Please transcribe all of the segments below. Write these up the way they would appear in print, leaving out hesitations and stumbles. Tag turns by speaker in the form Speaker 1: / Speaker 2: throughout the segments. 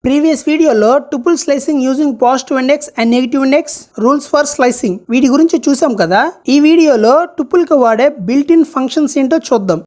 Speaker 1: Previous వీడియోలో tuple slicing using positive index and negative index rules for slicing వీటి గురించి చూసాం కదా. ఈ వీడియోలో టుపుల్ కి వాడే బిల్ట్ ఇన్ ఫంక్షన్స్ ఏంటో చూద్దాం.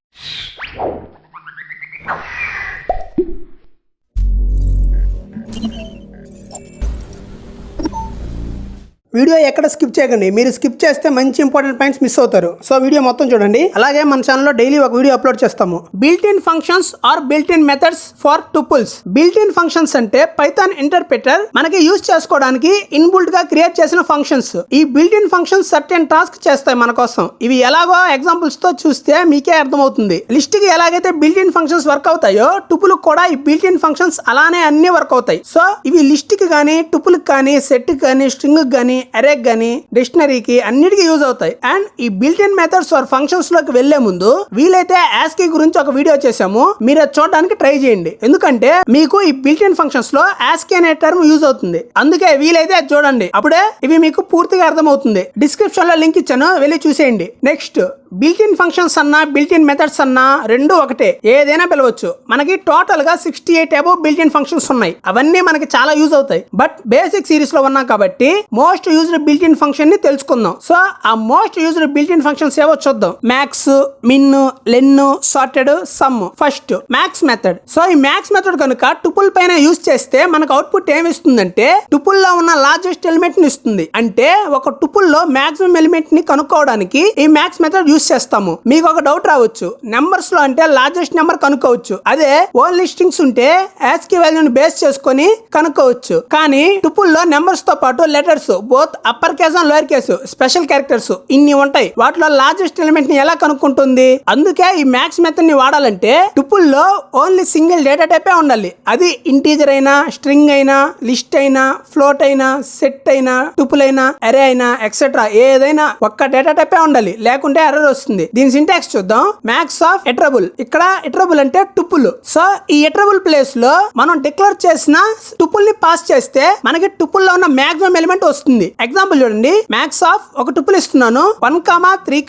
Speaker 1: వీడియో ఎక్కడ స్కిప్ చేయకండి. మీరు స్కిప్ చేస్తే మంచి ఇంపార్టెంట్ పాయింట్స్ మిస్ అవుతారు. సో వీడియో మొత్తం చూడండి. అలాగే మన ఛానల్లో డైలీ ఒక వీడియో అప్లోడ్ చేస్తాము. Built in functions or built in methods for tuples. Built in functions అంటే పైథాన్ ఇంటర్ప్రిటర్ మనకి యూజ్ చేసుకోవడానికి ఇన్బుల్ట్ గా క్రియేట్ చేసిన ఫంక్షన్స్. ఈ built in functions certain task చేస్తాయి మన కోసం. ఇవి ఎలాగో ఎగ్జాంపుల్స్ తో చూస్తే మీకే అర్థమవుతుంది. లిస్ట్ కి ఎలాగైతే బిల్ట్ ఇన్ ఫంక్షన్స్ వర్క్ అవుతాయో టుపుల్ కూడా ఈ బిల్ట్ ఇన్ ఫంక్షన్స్ అలానే అన్ని వర్క్ అవుతాయి. సో ఇవి లిస్ట్ కి కానీ టుపుల్ కి కానీ సెట్ కి కానీ స్ట్రింగ్ కి కానీ అరే గానీ డిక్షనరీకి అన్నిటికీ యూజ్ అవుతాయి. అండ్ ఈ built in methods or functions లోకి వెళ్లే ముందు వీలైతే ASCII గురించి ఒక వీడియో చేసాము, మీరు అది చూడడానికి ట్రై చేయండి. ఎందుకంటే మీకు ఈ బిల్ట్ ఇన్ ఫంక్షన్స్ లో ASCII అనే టర్మ్ యూజ్ అవుతుంది. అందుకే వీలైతే అది చూడండి, అప్పుడే ఇవి మీకు పూర్తిగా అర్థమవుతుంది. డిస్క్రిప్షన్ లో లింక్ ఇచ్చాను, వెళ్ళి చూసేయండి. నెక్స్ట్, బిల్ట్ ఇన్ ఫంక్షన్స్ అన్నా బిల్ట్ ఇన్ మెథడ్స్ అన్నా రెండు ఒకటే, ఏదైనా పిలవచ్చు. మనకి టోటల్ గా 68 అబౌవ్ బిల్ట్ ఇన్ ఫంక్షన్స్ ఉన్నాయి. అవన్నీ మనకి చాలా యూజ్ అవుతాయి. బట్ బేసిక్ సిరీస్ లో ఉన్నాం కాబట్టి most used built in function ని తెలుసుకుందాం. సో ఆ most used built in functions ఏవో చూద్దాం. Max, min, len, sorted, sum. First max method. So ఈ మ్యాక్స్ మెథడ్ కనుక టుపుల్ పైన యూజ్ చేస్తే మనకు అవుట్పుట్ ఏమి ఇస్తుందంటే టుపుల్ లో ఉన్న లార్జెస్ట్ ఎలిమెంట్ ని ఇస్తుంది. అంటే ఒక టుపుల్ లో మాక్సిమం ఎలిమెంట్ ని కనుక్కోవడానికి ఈ మ్యాక్స్ మెథడ్ యూజ్ చేస్తాము. మీకు ఒక డౌట్ రావచ్చు, నెంబర్స్ లో అంటే లార్జెస్ట్ నెంబర్ కనుక్కోవచ్చు, అదే ఓన్లీ స్ట్రింగ్స్ ఉంటే ASCII వాల్యూని బేస్ చేసుకొని కనుక్కోవచ్చు. కానీ టుపుల్ లో నెంబర్స్ తో పాటు letters, both upper case and lower case, special characters ఇన్ని ఉంటాయి. వాటిలో లార్జెస్ట్ ఎలిమెంట్ ని ఎలా కనుక్కుంటుంది? అందుకే ఈ మ్యాక్స్ మెథడ్ ని వాడాలంటే టుపుల్ లో ఓన్లీ సింగిల్ డేటా టైపే ఉండాలి. అది ఇంటీజర్ అయినా, స్ట్రింగ్ అయినా, లిస్ట్ అయినా, ఫ్లోట్ అయినా, సెట్ అయినా, టుపుల్ అయినా, అరే అయినా, ఎక్సెట్రా ఏదైనా ఒక్క డేటా టైపే ఉండాలి, లేకుంటే ఎర్రర్ వస్తుంది. దీని సింటాక్స్ చూద్దాం. Max of iterable. ఇక్కడ ఇటరబుల్ అంటే టుపుల్. సో ఈ ఇటరబుల్ ప్లేస్ లో మనం డిక్లేర్ చేసిన టుపుల్ ని పాస్ చేస్తే మనకి టుపుల్ లో ఉన్న మాక్సిమం ఎలిమెంట్ వస్తుంది. ఎగ్జాంపుల్ చూడండి, మ్యాక్స్ ఆఫ్ ఒక టుపుల్ ఇస్తున్నాను, 1, 3,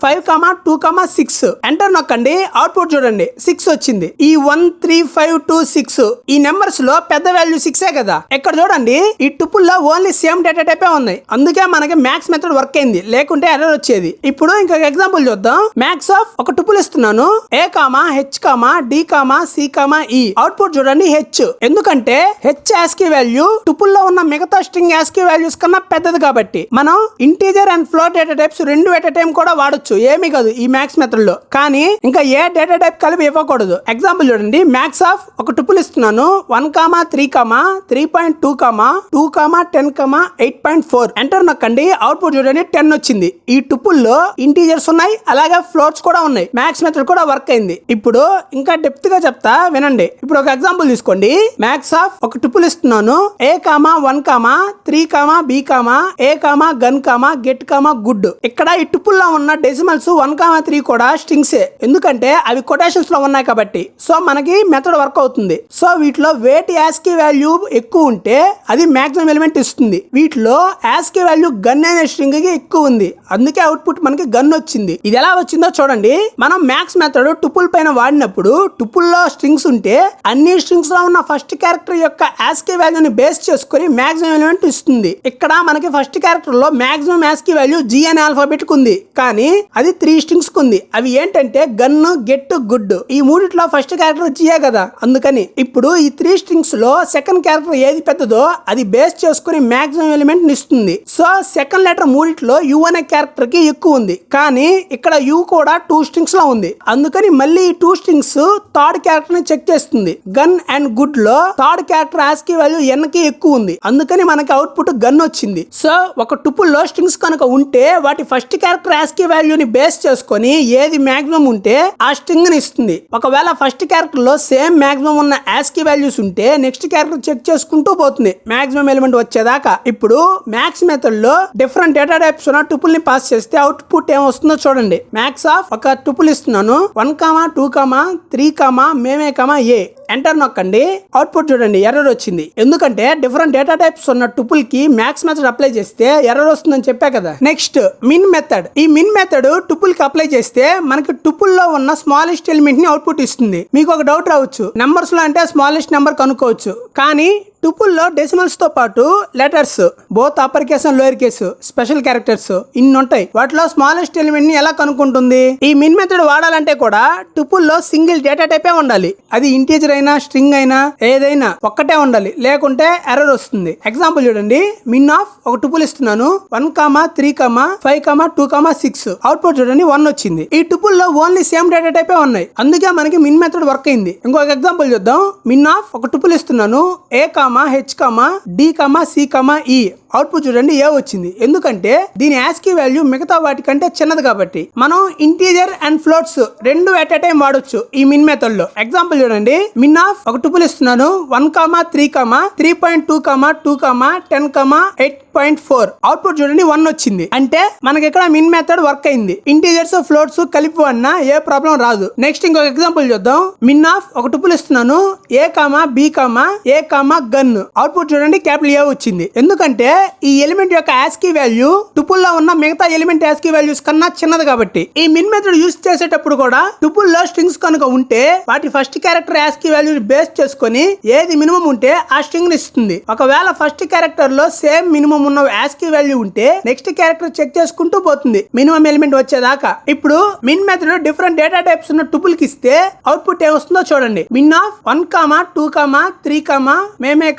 Speaker 1: 5, 2, 6. ఎంటర్ నొక్కండి, అవుట్పుట్ చూడండి, 6 వచ్చింది. ఈ 1, 3, 5, 2, 6 ఈ నెంబర్స్ లో పెద్ద వాల్యూ 6 కదా. ఇక్కడ చూడండి, ఈ టుపుల్ లో ఓన్లీ సేమ్ డేటా టైపే ఉన్నాయి. అందుకే మనకి మ్యాక్స్ మెథడ్ వర్క్ అయింది, లేకుంటే ఎర్రర్ వచ్చేది. ఇప్పుడు ఇంకొక ఎగ్జాంపుల్ చూద్దాం. మ్యాక్స్ ఆఫ్ ఒక టుపుల్ ఇస్తున్నాను, A, H, D, C, E. Output చూడండి, H. ఎందుకంటే H ASCII వాల్యూ టుపుల్ లో ఉన్న మిగతా స్ట్రింగ్ ASCII వాల్యూస్ కన్నా పెద్దది కాబట్టి మనం integer and float data types రెండు ఎట్ టైం కూడా వాడొచ్చు, ఏమీ కాదు ఈ మ్యాక్స్ మెథడ్ లో. కానీ ఇంకా ఏ డేటా టైప్ కలిపి ఇవ్వకూడదు. ఎగ్జాంపుల్ చూడండి, మ్యాక్స్ ఆఫ్ ఒక టుపుల్ ఇస్తున్నాను, 1, 3, 3.2, 2, 10, 8.4. ఎంటర్ నొక్కండి, అవుట్పుట్ చూడండి, 10 వచ్చింది. ఈ టుపుల్ లో ఇంటీజర్స్ ఉన్నాయి, అలాగే ఫ్లోట్స్ కూడా ఉన్నాయి. మ్యాక్స్ మెథడ్ కూడా వర్క్ అయింది. ఇప్పుడు ఇంకా డెప్త్ గా చెప్తా, వినండి. ఇప్పుడు ఒక ఎగ్జాంపుల్ తీసుకోండి. మ్యాక్స్ ఆఫ్ ఒక టుపుల్ ఇస్తున్నాను, A, 1, 3, B, A, gun, get, good. ఇక్కడ ఈ టుపుల్ లో ఉన్న డెసిమల్స్ 1, 3 కూడా స్ట్రింగ్సే, ఎందుకంటే అవి కొటేషన్స్ లో ఉన్నాయి కాబట్టి. సో మనకి మెథడ్ వర్క్ అవుతుంది. సో వీటిలో వేటి ASCII వాల్యూ ఎక్కువ ఉంటే అది మాక్సిమం ఎలిమెంట్ ఇస్తుంది. వీటిలో ASCII వాల్యూ గన్ అనే స్ట్రింగ్ కి ఎక్కువ ఉంది, అందుకే అవుట్పుట్ మనకి గన్ వచ్చింది. ఇది ఎలా వచ్చిందో చూడండి. మనం మ్యాక్స్ మెథడ్ టుపుల్ పైన వాడినప్పుడు టుపుల్ లో స్ట్రింగ్స్ ఉంటే అన్ని స్ట్రింగ్స్ లో ఉన్న ఫస్ట్ క్యారెక్టర్ యొక్క ASCII వాల్యూని బేస్ చేసుకుని మాక్సిమం ఎలిమెంట్ ఇస్తుంది. ఇక్కడ మనకి ఫస్ట్ క్యారెక్టర్ లో మాక్సిమం ASCII వాల్యూ G అనే ఆల్ఫాబెట్ ఉంది, కానీ అది 3 స్ట్రింగ్స్ ఉంది. అవి ఏంటంటే గన్, గెట్, గుడ్. ఈ మూడిట్లో ఫస్ట్ క్యారెక్టర్ G కదా, అందుకని ఇప్పుడు ఈ 3 స్ట్రింగ్స్ లో సెకండ్ క్యారెక్టర్ ఏది పెద్దదో అది బేస్ చేసుకుని మాక్సిమం ఎలిమెంట్ ఇస్తుంది. సో సెకండ్ లెటర్ మూడిట్లో U అనే క్యారెక్టర్ కి ఎక్కువ ఉంది, కానీ ఇక్కడ U కూడా 2 స్ట్రింగ్స్ లో ఉంది. అందుకని మళ్ళీ ఈ 2 స్ట్రింగ్స్ థర్డ్ క్యారెక్టర్ ని చెక్ చేస్తుంది. గన్ అండ్ గుడ్ లో third character ASCII value N కి ఎక్కువ ఉంది, అందుకని మనకి అవుట్పుట్ గన్ వచ్చింది. సో ఒక టుపుల్ లో స్ట్రింగ్స్ కనుక ఉంటే వాటి ఫస్ట్ క్యారెక్టర్ ASCII వాల్యూని బేస్ చేసుకొని ఏది మాక్సిమం ఉంటే ఆ స్ట్రింగ్ ని ఇస్తుంది. ఒకవేళ ఫస్ట్ క్యారెక్టర్ లో సేమ్ మాక్సిమం ఉన్న ASCII వాల్యూస్ ఉంటే నెక్స్ట్ క్యారెక్టర్ చెక్ చేసుకుంటూ పోతుంది మాక్సిమం ఎలిమెంట్ వచ్చేదాకా. ఇప్పుడు మ్యాక్స్ మెథడ్ లో డిఫరెంట్ డేటా టైప్స్ ఉన్న టుపుల్ ని పాస్ చేస్తే అవుట్పుట్ ఏమొస్తుందో చూడండి. మ్యాక్స్ ఆఫ్ ఒక టుపుల్ ఇస్తున్నాను, 1, 2, 3, A. ఎంటర్ నొక్కండి. అవుట్పుట్ చూడండి ఎర్రర్ వచ్చింది. ఎందుకంటే డిఫరెంట్ డేటా టైప్స్ ఉన్న టుపుల్ కి మ్యాక్స్ మెథడ్ అప్లై చేస్తే ఎర్రర్ వస్తుందని చెప్పా కదా. నెక్స్ట్ మిన్ మెథడ్. ఈ మిన్ మెథడ్ టుపుల్ కి అప్లై చేస్తే మనకి టుపుల్ లో ఉన్న స్మాలెస్ట్ ఎలిమెంట్ ని అవుట్పుట్ ఇస్తుంది. మీకు ఒక డౌట్ రావచ్చు, నెంబర్స్ లో అంటే స్మాలెస్ట్ నెంబర్ కనుక్కోవచ్చు, కానీ టుపుల్లో డెసిమల్స్ తో పాటు letters both upper case and lower case special characters ఇన్ని ఉంటాయి. వాటిలో స్మాలెస్ట్ ఎలిమెంట్ ని ఎలా కనుక్కుంటుంది? ఈ మిన్ మెథడ్ వాడాలంటే కూడా టుపుల్లో సింగిల్ డేటా టైపే ఉండాలి. అది ఇంటీజర్ అయినా స్ట్రింగ్ అయినా ఏదైనా ఒక్కటే ఉండాలి, లేకుంటే ఎర్రర్ వస్తుంది. ఎగ్జాంపుల్ చూడండి, మిన్ ఆఫ్ ఒక టుపుల్ ఇస్తున్నాను 1, 3, 5, 2, 6. అవుట్పుట్ చూడండి 1 వచ్చింది. ఈ టుపుల్ లో ఓన్లీ సేమ్ డేటా టైపే ఉన్నాయి, అందుకే మనకి మిన్ మెథడ్ వర్క్ అయింది. ఇంకొక ఎగ్జాంపుల్ చూద్దాం. మిన్ ఆఫ్ ఒక టుపుల్ ఇస్తున్నాను A, H, D, C, E. Output చూడండి ఏ వచ్చింది. ఎందుకంటే దీని యాస్కీ వాల్యూ మిగతా వాటికంటే చిన్నది కాబట్టి. మనం ఇంటీజర్ అండ్ ఫ్లోట్స్ రెండు ఎట్ ఎ టైం వాడొచ్చు ఈ మిన్ మెథడ్ లో. ఎగ్జాంపుల్ చూడండి, మిన్ ఆఫ్ ఒక టుపుల్ ఇస్తున్నాను 1, 3, 3.2, 2, 10, 8.4. అవుట్పుట్ చూడండి 1 వచ్చింది. అంటే మనకి ఇక్కడ మిన్ మెథడ్ వర్క్ అయింది. ఇంటీజర్స్ ఫ్లోట్స్ కలిపి వాడినా ఏ ప్రాబ్లం రాదు. నెక్స్ట్ ఇంకొక ఎగ్జాంపుల్ చూద్దాం. మిన్ ఆఫ్ ఒక టుపుల్ ఇస్తున్నాను A, B, A, gun. Output చూడండి క్యాపిటల్ ఏ వచ్చింది. ఎందుకంటే ఈ ఎలిమెంట్ యొక్క యాస్కీ వాల్యూ టుపుల్ లో ఉన్న మిగతా ఎలిమెంట్ యాస్కీ వాల్యూస్ కన్నా చిన్నది కాబట్టి. ఈ మిన్ మెథడ్ యూస్ చేసేటప్పుడు కూడా టుపుల్ లో స్ట్రింగ్స్ కనుక ఉంటే వాటి first character ASCII value base చేసుకొని ఏది మినిమం ఉంటే ఆ స్ట్రింగ్ ని ఇస్తుంది. ఒకవేళ ఫస్ట్ క్యారెక్టర్ లో సేమ్ మినిమం ఉన్న యాస్కీ వాల్యూ ఉంటే నెక్స్ట్ క్యారెక్టర్ చెక్ చేసుకుంటూ పోతుంది మినిమం ఎలిమెంట్ వచ్చేదాకా. ఇప్పుడు మిన్ మెథడ్ డిఫరెంట్ డేటా టైప్స్ ఉన్న టుపుల్ కి ఇస్తే అవుట్పుట్ ఏమొస్తుందో చూడండి. మిన్ ఆఫ్ 1, 2, 3, మేమే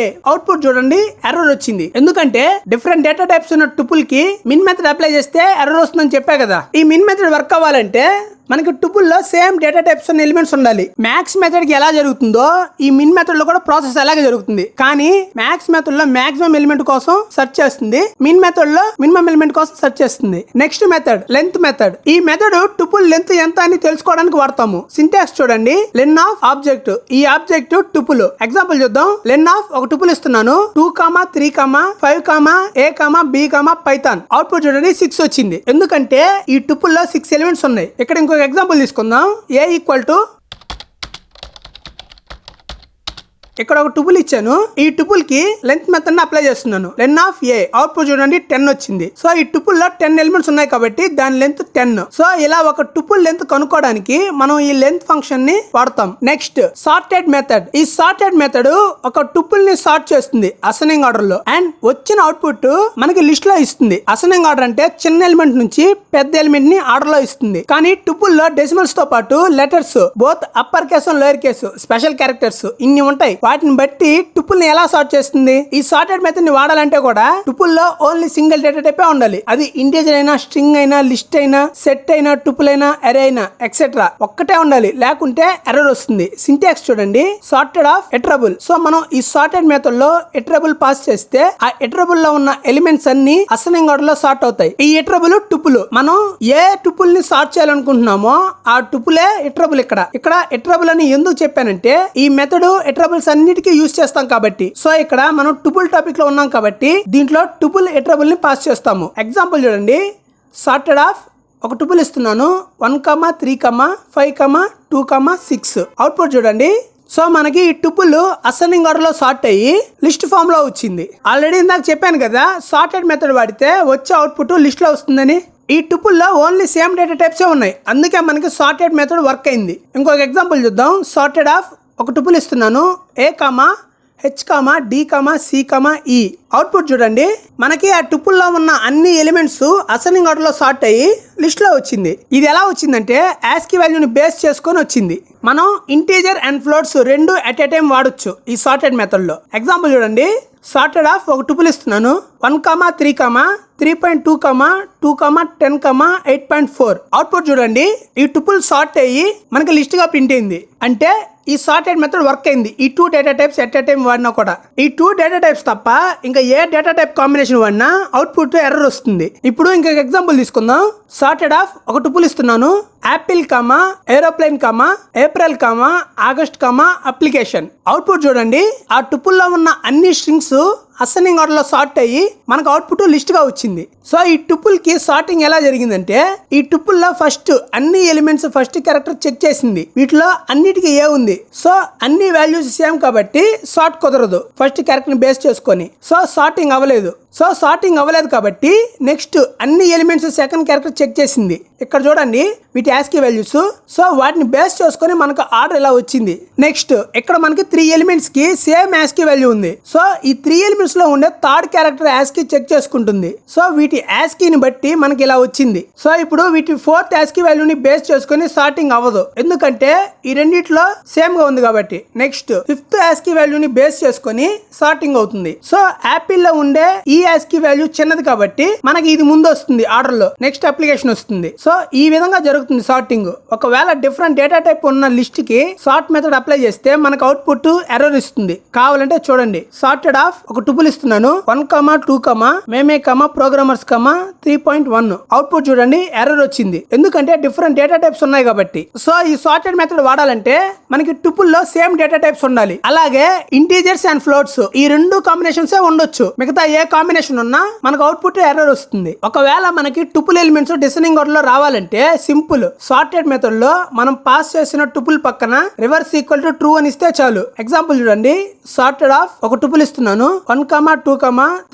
Speaker 1: ఏ. అవుట్పుట్ చూడండి ఎర్రర్ వచ్చింది. ఎందుకంటే డిఫరెంట్ డేటా టైప్స్ ఉన్న టుపుల్ కి మిన్ మెథడ్ అప్లై చేస్తే ఎర్రర్ వస్తుందని చెప్పా కదా. ఈ మిన్ మెథడ్ వర్క్ అవ్వాలంటే మనకి టుపుల్ లో సేమ్ డేటా టైప్స్ ఉన్న ఎలిమెంట్స్ ఉండాలి. మ్యాక్స్ మెథడ్ కి ఎలా జరుగుతుందో ఈ మిన్ మెథడ్ లో కూడా ప్రాసెస్ అలాగే జరుగుతుంది. కానీ మ్యాక్స్ మెథడ్ లో మాక్సిమం ఎలిమెంట్ కోసం సెర్చ్ చేస్తుంది, మిన్ మెథడ్ లో మినిమం ఎలిమెంట్ కోసం సెర్చ్ చేస్తుంది. Next method length method. ఈ మెథడ్ టుపుల్ లెంత్ ఎంత అని తెలుసుకోవడానికి వాడతాము. సింటాక్స్ చూడండి, లెన్ ఆఫ్ ఆబ్జెక్ట్. ఈ ఆబ్జెక్ట్ టుపుల్. ఎగ్జాంపుల్ చూద్దాం. లెన్ ఆఫ్ ఒక టుపుల్ ఇస్తున్నాను 2, 3, 5, A, B, పైథాన్. అవుట్పుట్ చూడండి 6 వచ్చింది. ఎందుకంటే ఈ టుపుల్ లో 6 ఎలిమెంట్స్ ఉన్నాయి. ఇక్కడ ఇంకో ఎగ్జాంపుల్ తీసుకుందాం. A ఈక్వల్ టు ఇక్కడ ఒక టుపుల్ ఇచ్చాను. ఈ టుపుల్ కి లెంత్ మెథడ్ అప్లై చేస్తున్నాను. లెన్ ఆఫ్ ఏ. అవుట్పుట్ చూడండి 10 వచ్చింది. సో ఈ టుపుల్ లో 10 ఎలిమెంట్స్ ఉన్నాయి కాబట్టి దాని లెంత్ 10. సో ఇలా ఒక టుపుల్ లెంత్ కనుక్కోవడానికి మనం ఈ లెంత్ ఫంక్షన్ ని వాడతాం. Next sorted method. ఈ సార్టెడ్ మెథడ్ ఒక టుపుల్ ని సార్ట్ చేస్తుంది అసెండింగ్ ఆర్డర్ లో, అండ్ వచ్చిన అవుట్పుట్ మనకి లిస్ట్ లో ఇస్తుంది. అసెండింగ్ ఆర్డర్ అంటే చిన్న ఎలిమెంట్ నుంచి పెద్ద ఎలిమెంట్ ని ఆర్డర్ లో ఇస్తుంది. కానీ టుపుల్ లో డెసిమల్స్ తో పాటు letters both upper case and lower case special characters ఇన్ని ఉంటాయి. వాటిని బట్టి టుపుల్ ని ఎలా సార్ట్ చేస్తుంది? ఈ సార్టెడ్ మెథడ్ ని వాడాలంటే కూడా టుపుల్ లో ఓన్లీ సింగిల్ డేటా టైపే ఉండాలి. అది ఇంటీజర్ అయినా స్ట్రింగ్ అయినా లిస్ట్ అయినా సెట్ అయినా టుపుల్ అయినా అరే అయినా ఎక్సెట్రా ఒక్కటే ఉండాలి, లేకుంటే ఎర్రర్ వస్తుంది. సింటాక్స్ చూడండి, సార్టెడ్ ఆఫ్ ఇటరబుల్. సో మనం ఈ సార్టెడ్ మెథడ్ లో ఇటరబుల్ పాస్ చేస్తే ఆ ఇటరబుల్ లో ఉన్న ఎలిమెంట్స్ అన్ని అసెండింగ్ ఆర్డర్ లో సార్ట్ అవుతాయి. ఈ ఇటరబుల్ టుపుల్ మనం ఏ టుపుల్ ని సార్ట్ చేయాలనుకుంటున్నామో ఆ టుపులే ఇటరబుల్. ఇక్కడ ఇటరబుల్ అని ఎందుకు చెప్పానంటే ఈ మెథడ్ ఇటరబుల్స్ అన్నిటికీ యూజ్ చేస్తాం కాబట్టి. సో ఇక్కడ మనం టుపుల్ టాపిక్ లో ఉన్నాం కాబట్టి దీంట్లో టుపుల్ ఇటరబుల్ ని పాస్ చేస్తాము. ఎగ్జాంపుల్ చూడండి, సార్టెడ్ ఆఫ్ ఒక టుపుల్ ఇస్తున్నాను 1, 3, 5, 2, 6. అవుట్పుట్ చూడండి. సో మనకి ఈ టుపుల్ అసెండింగ్ ఆర్డర్ లో సార్ట్ అయ్యి లిస్ట్ ఫామ్ లో వచ్చింది. ఆల్రెడీ ఇందాక చెప్పాను కదా సార్టెడ్ మెథడ్ వాడితే వచ్చే అవుట్పుట్ లిస్ట్ లో వస్తుందని. ఈ టుపుల్ లో ఓన్లీ సేమ్ డేటా టైప్సే ఉన్నాయి, అందుకే మనకి సార్టెడ్ మెథడ్ వర్క్ అయింది. ఇంకొక ఎగ్జాంపుల్ చూద్దాం. సార్టెడ్ ఆఫ్ ఒక టుపుల్ ఇస్తున్నాను A, H, D, C, E. Output చూడండి, మనకి ఆ టుపుల్ లో ఉన్న అన్ని ఎలిమెంట్స్ అసెండింగ్ ఆర్డర్ లో సార్ట్ అయ్యి లిస్ట్ లో వచ్చింది. ఇది ఎలా వచ్చిందంటే యాస్కీ వాల్యూని బేస్ చేసుకొని వచ్చింది. మనం ఇంటీజర్ అండ్ ఫ్లోట్స్ రెండు ఎట్ ఎ టైం వాడొచ్చు ఈ సార్టెడ్ మెథడ్ లో. ఎగ్జాంపుల్ చూడండి, సార్టెడ్ ఆఫ్ ఒక టుపుల్ ఇస్తున్నాను 1, 3, 3.2, 2, 10, 8.4. అవుట్పుట్ చూడండి, ఈ టుపుల్ సార్ట్ అయ్యి మనకి లిస్ట్ గా ప్రింట్ అయింది. అంటే ఈ సార్టెడ్ మెథడ్ వర్క్ అయింది ఈ 2 data types at a time వాడినా కూడా. ఈ 2 డేటా టైప్స్ తప్ప ఇంకా ఏ డేటా టైప్ కాంబినేషన్ వాడినా అవుట్పుట్ ఎర్రర్ వస్తుంది. ఇప్పుడు ఇంకొక ఎగ్జాంపుల్ తీసుకుందాం. సార్టెడ్ ఆఫ్ ఒక టుపుల్ ఇస్తున్నాను Apple, aeroplane, April, August, application. Output చూడండి, ఆ టుపుల్ లో ఉన్న అన్ని స్ట్రింగ్స్ అసెండింగ్ ఆర్డర్ లో సార్ట్ అయ్యి మనకు అవుట్పుట్ లిస్ట్ గా వచ్చింది. సో ఈ టుపుల్ కి సార్టింగ్ ఎలా జరిగిందంటే, ఈ టుపుల్ లో ఫస్ట్ అన్ని ఎలిమెంట్స్ ఫస్ట్ క్యారెక్టర్ చెక్ చేసింది. వీటిలో అన్నిటికీ ఏ ఉంది. సో అన్ని వాల్యూస్ సేమ్ కాబట్టి సార్ట్ కుదరదు ఫస్ట్ క్యారెక్టర్ ని బేస్ చేసుకొని. సో సార్టింగ్ అవ్వలేదు కాబట్టి నెక్స్ట్ అన్ని ఎలిమెంట్స్ సెకండ్ క్యారెక్టర్ చెక్ చేసింది. ఇక్కడ చూడండి వీటి యాస్కీ వాల్యూస్. సో వాటిని బేస్ చేసుకొని మనకు ఆర్డర్ ఎలా వచ్చింది. నెక్స్ట్ ఇక్కడ మనకి 3 ఎలిమెంట్స్ కి సేమ్ యాస్కీ వాల్యూ ఉంది. సో ఈ 3 ఎలిమెంట్స్ లో ఉండే థర్డ్ క్యారెక్టర్ యాస్కీ చెక్ చేసుకుంటుంది. సో వీటి యాస్కీని బట్టి మనకి ఇలా వచ్చింది. సో ఇప్పుడు వీటి 4th యాస్కీ వాల్యూని బేస్ చేసుకొని సార్టింగ్ అవ్వదు, ఎందుకంటే ఈ రెండిట్లో సేమ్ గా ఉంది కాబట్టి. నెక్స్ట్ 5th యాస్కీ వాల్యూని బేస్ చేసుకొని సార్టింగ్ అవుతుంది. సో యాపిల్ లో ఉండే ఈ యాస్కీ వాల్యూ చిన్నది కాబట్టి మనకి ఇది ముందు వస్తుంది ఆర్డర్ లో, నెక్స్ట్ అప్లికేషన్ వస్తుంది. సో ఈ విధంగా జరుగుతుంది సార్టింగ్. ఒకవేళ డిఫరెంట్ డేటా టైప్ ఉన్న లిస్ట్ కి సార్ట్ మెథడ్ అప్లై చేస్తే మనకు అవుట్పుట్ ఎర్రర్ ఇస్తుంది. కావాలంటే చూడండి, సార్టెడ్ ఆఫ్ ఒక టుపుల్ ఇస్తున్నాను 1, 2, మేమే, ప్రోగ్రామర్స్ 3.1. అవుట్పుట్ చూడండి ఎర్రర్ వచ్చింది, ఎందుకంటే డిఫరెంట్ డేటా టైప్స్ ఉన్నాయి కాబట్టి. సో ఈ సార్టెడ్ మెథడ్ వాడాలంటే మనకి టుపుల్ లో సేమ్ డేటా టైప్స్ ఉండాలి. అలాగే ఇంటీజర్స్ అండ్ ఫ్లోట్స్ ఈ 2 కాంబినేషన్స్ ఉండొచ్చు. మిగతా ఏ కాంబినేషన్ ఉన్నా మనకు అవుట్పుట్ ఎర్రర్ వస్తుంది. ఒకవేళ మనకి టుపుల్ ఎలిమెంట్స్ డిసెండింగ్ ఆర్డర్ లో రావాలంటే సింపుల్, సార్టెడ్ మెథడ్ లో మనం పాస్ చేసిన టుపుల్ పక్కన రివర్స్ ఈక్వల్ టు ట్రూ అని ఇస్తే చాలు. ఎగ్జాంపుల్ చూడండి, సార్టెడ్ ఆఫ్ ఒక టుపుల్ ఇస్తున్నాను 1, 2,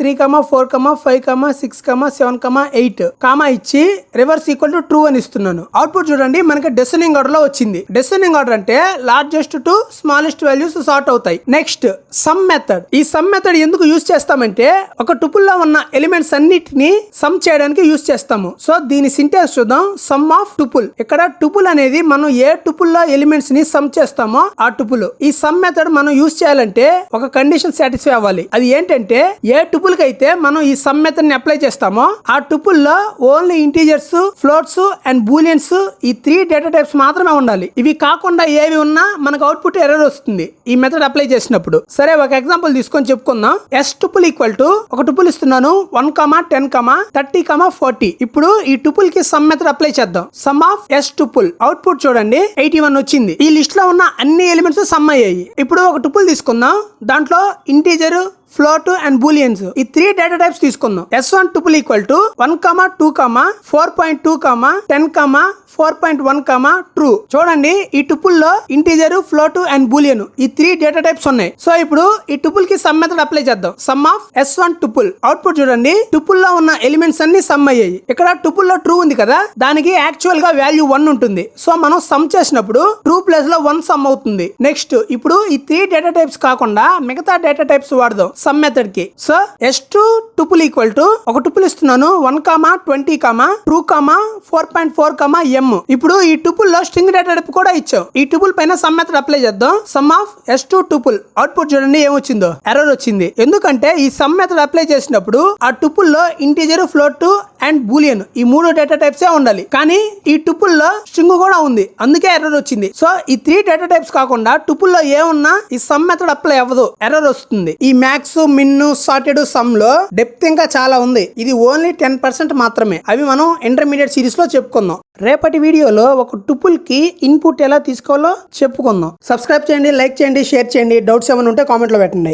Speaker 1: 3, 4, 5, 6, 7, 8 కామా ఇచ్చి రివర్స్ ఈక్వల్ టు ట్రూ అని ఇస్తున్నాను. అవుట్పుట్ చూడండి మనకి డిసెండింగ్ ఆర్డర్ లో వచ్చింది. డిసెండింగ్ ఆర్డర్ అంటే largest to smallest values sort అవుతాయి. Next sum method. ఈ సమ్ మెథడ్ ఎందుకు యూజ్ చేస్తామంటే ఒక టుపుల్ లో ఉన్న ఎలిమెంట్స్ అన్నిటిని సమ్ చేయడానికి యూజ్ చేస్తాము. సో దీని సింటాక్స్ చూద్దాం. Some of tuple. ఇక్కడ టుపుల్ అనేది మనం ఏ టుపుల్ లో ఎలిమెంట్స్ ని సమ్ చేస్తామో ఆ టుపుల్. ఈ సమ్ మెథడ్ మనం యూజ్ చేయాలంటే ఒక కండిషన్ సాటిస్ఫై అవ్వాలి. అది ఏంటంటే ఏ టుపుల్ కి అయితే మనం ఈ సమ్ మెథడ్ ని అప్లై చేస్తామో ఆ టుపుల్ లో ఓన్లీ ఇంటీజర్స్, ఫ్లోట్స్ అండ్ బూలియన్స్ ఈ 3 డేటా టైప్స్ మాత్రమే ఉండాలి. ఇవి కాకుండా ఏవి ఉన్నా మనకు అవుట్పుట్ ఎర్రర్ వస్తుంది ఈ మెథడ్ అప్లై చేసినప్పుడు. సరే ఒక ఎగ్జాంపుల్ తీసుకొని చెప్పుకుందాం. ఎస్ టుపుల్ ఈక్వల్ టు ఒక టుపుల్ ఇస్తున్నాను 1, 10, 30, 40. ఇప్పుడు ఈ టుపుల్ కి సమ్ మెథడ్ అప్లై చేద్దాం. Sum of S tuple. Output చూడండి 81 వచ్చింది. ఈ లిస్ట్ లో ఉన్న అన్ని ఎలిమెంట్స్ సమ్ అయ్యాయి. ఇప్పుడు ఒక టుపుల్ తీసుకుందాం, దాంట్లో ఇంటీజర్, ఫ్లోట్ అండ్ బూలియన్స్ ఈ 3 డేటా టైప్స్ తీసుకుందాం. S1 tuple equal to 1, 2, 4.2, 10, 4.1, true. చూడండి ఈ టుపుల్ లో ఇంటీజర్, ఫ్లోట్ అండ్ బూలియన్ ఈ 3 డేటా టైప్స్ ఉన్నాయి. సో ఇప్పుడు ఈ టుపుల్ కి సమ్ మెథడ్ అప్లై చేద్దాం. Sum of S1 tuple. Output చూడండి టుపుల్ లో ఉన్న ఎలిమెంట్స్ అన్ని సమ్ అయ్యాయి. ఇక్కడ టుపుల్ లో ట్రూ ఉంది కదా, దానికి యాక్చువల్ గా వాల్యూ 1 ఉంటుంది. సో మనం సమ్ చేసినప్పుడు ట్రూ ప్లేస్ లో 1 సమ్ అవుతుంది. నెక్స్ట్ ఇప్పుడు ఈ 3 డేటా టైప్స్ కాకుండా మిగతా డేటా టైప్స్ వాడదాం సమ్ మెథడ్ కి. So S2 tuple equal to ఒక టుపుల్ ఇస్తున్నాను 1, 20, 2, 4.4, m. ఇప్పుడు ఈ టుపుల్ లో స్ట్రింగ్ డేటా టైప్ కూడా ఇచ్చాం. ఈ టుపుల్ పైన సమ్ మెథడ్ అప్లై చేద్దాం. Sum of S2 tuple. Output చూడండి ఏమొచ్చిందో, ఎర్రర్ వచ్చింది. ఎందుకంటే ఈ సమ్ మెథడ్ అప్లై చేసినప్పుడు ఆ టుపుల్ లో ఇంటీజర్, ఫ్లోట్ అండ్ బూలియన్ ఈ 3 డేటా టైప్సే ఉండాలి. కానీ ఈ టుపుల్ లో స్ట్రింగ్ కూడా ఉంది, అందుకే ఎర్రర్ వచ్చింది. సో ఈ 3 డేటా టైప్స్ కాకుండా టుపుల్ లో ఏమున్నా ఈ సమ్ మెథడ్ అప్లై అవ్వదు, ఎర్రర్ వస్తుంది. ఈ మ్యాక్స్, మిన్, సార్టెడ్, సమ్ లో డెప్త్ ఇంకా చాలా ఉంది. ఇది ఓన్లీ 10% మాత్రమే. అవి మనం ఇంటర్మీడియట్ సిరీస్ లో చెప్పుకుందాం. రేపటి వీడియోలో ఒక టుపుల్ కి ఇన్పుట్ ఎలా తీసుకోవాలో చెప్పుకుందాం. సబ్స్క్రైబ్ చేయండి, లైక్ చేయండి, షేర్ చేయండి. డౌట్స్ ఏమైనా ఉంటే కామెంట్ లో పెట్టండి.